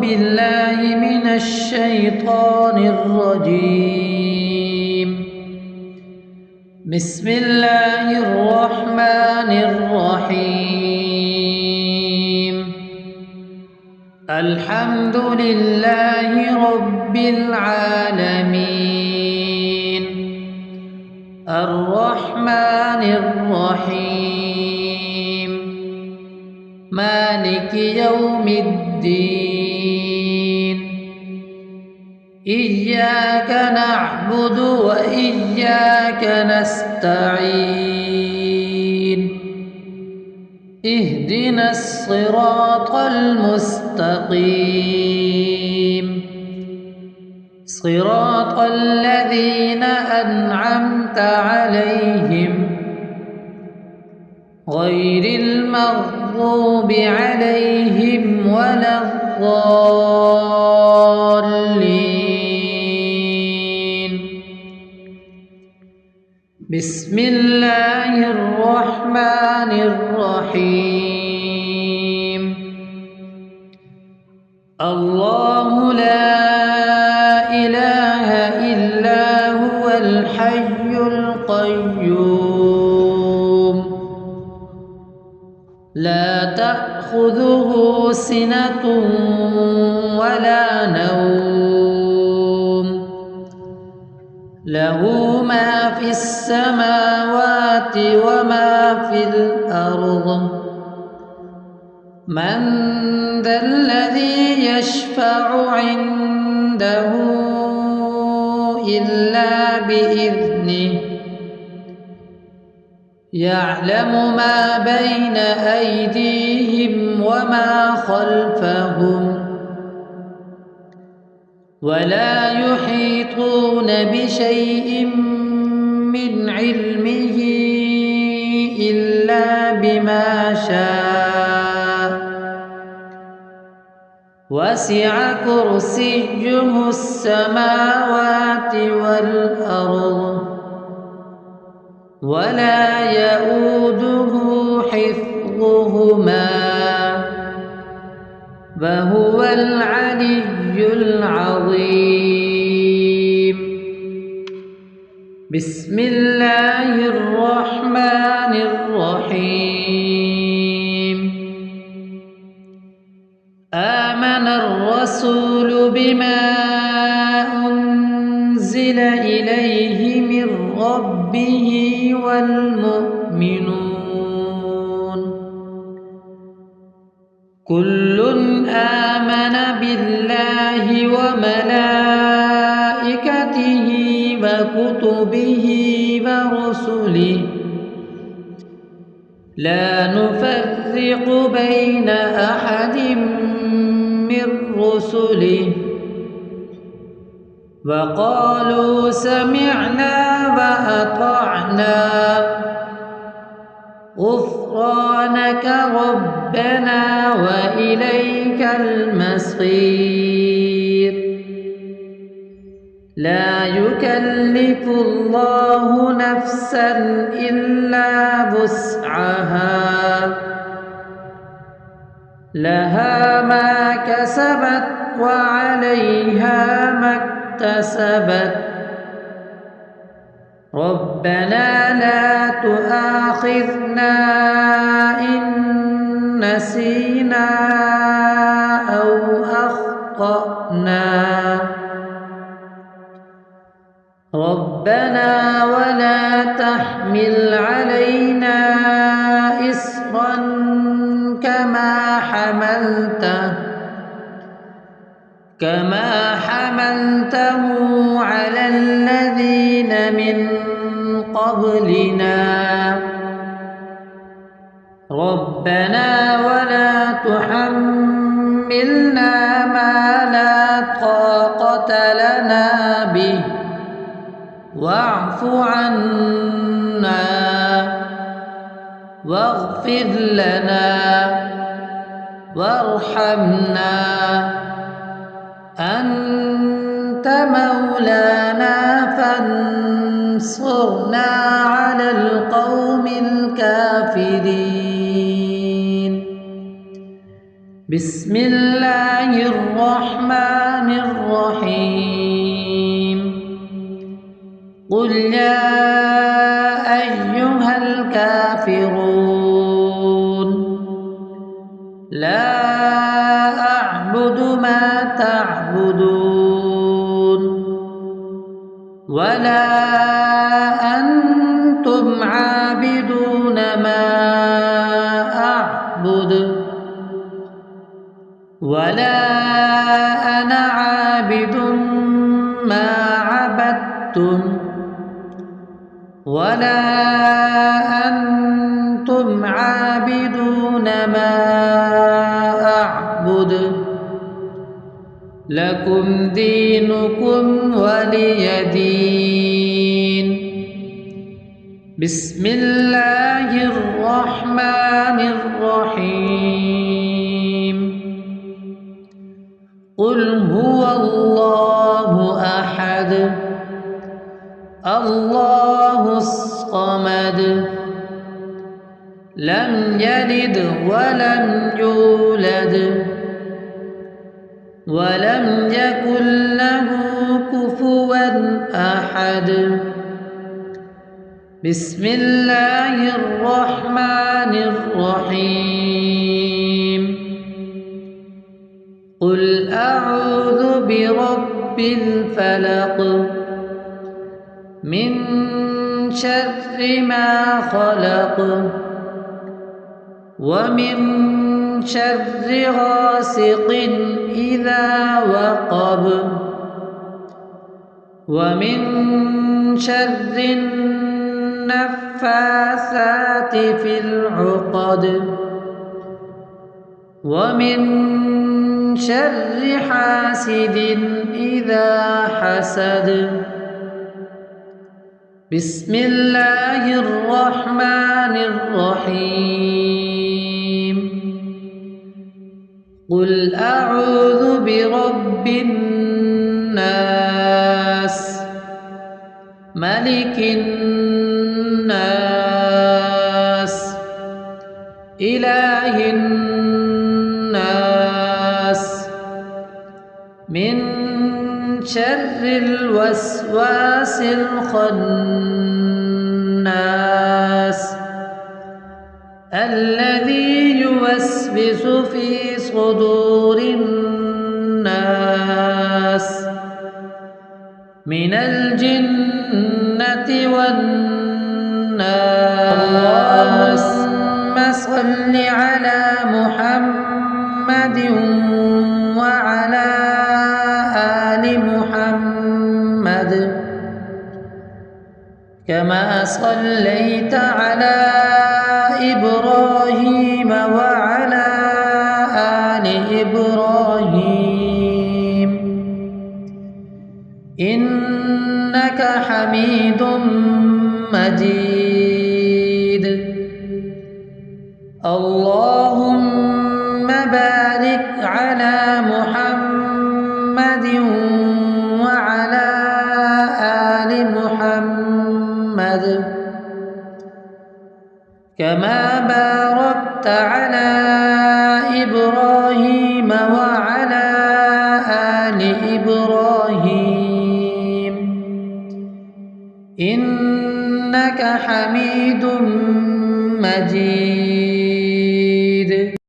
بالله من الشيطان الرجيم. بسم الله الرحمن الرحيم. الحمد لله رب العالمين الرحمن الرحيم مالك يوم الدين. إياك نعبد وإياك نستعين. اهدنا الصراط المستقيم صراط الذين أنعمت عليهم غير المغضوب عليهم ولا الضالين. بسم الله الرحمن الرحيم. الله لا إله إلا هو الحي القيوم لا تأخذه سنة ولا نوم له ما في السماوات وما في الأرض. من ذا الذي يشفع عنده إلا بإذنه يعلم ما بين أيديهم وما خلفهم ولا يحيطون بشيء من علمه إلا بما شاء وسع كرسيه السماوات والأرض ولا يؤوده حفظهما وهو العلي العظيم. بسم الله الرحمن الرحيم. آمن الرسول بما أنزل إليه من ربه والمؤمنون كل آمن بالله وملائكته وكتبه ورسله لا نفرق بين أحد من رسله وقالوا سمعنا وأطعنا غفرانك ربنا وإليك المصير. لا يكلف الله نفسا إلا وسعها لها ما كسبت وعليها ما اكتسبت. ربنا لا تؤاخذنا إن نسينا أو أخطأنا. ربنا ولا تحمل علينا إصرا كما حملته على الذين من قبلنا. ربنا ولا تحملنا ما لا طاقة لنا به واعف عنا واغفر لنا وارحمنا أنت مولانا فانصرنا على القوم الكافرين. بسم الله الرحمن الرحيم قل يا أيها الكافرون لا أعبد ما تعبدون ولا أنتم عابدون ما أعبد ولا أنا عابد ما عبدتم ولا أنتم عابدون ما أعبد لكم دينكم ولي دين. بسم الله الرحمن الرحيم قل هو الله أحد الله الصمد لم يلد ولم يولد ولم يكن له كفوا أحد. بسم الله الرحمن الرحيم قل أعوذ برب الفلق من شر ما خلق ومن شر غاسق إذا وقب ومن شر النفاثات في العقد ومن شر حاسد إذا حسد. بسم الله الرحمن الرحيم قل أعوذ برب الناس ملك الناس إله الناس من شر الوسواس الخناس الذي يوسوس في صدور الناس من الجنة والناس. اللهم صل على محمد وعلى آل محمد كما صليت على إبراهيم وعلى آل إبراهيم إنك حميد مجيد. اللهم بارك على محمد وعلى آل محمد كما باركت على إبراهيم وعلى آل إبراهيم إنك حميد مجيد.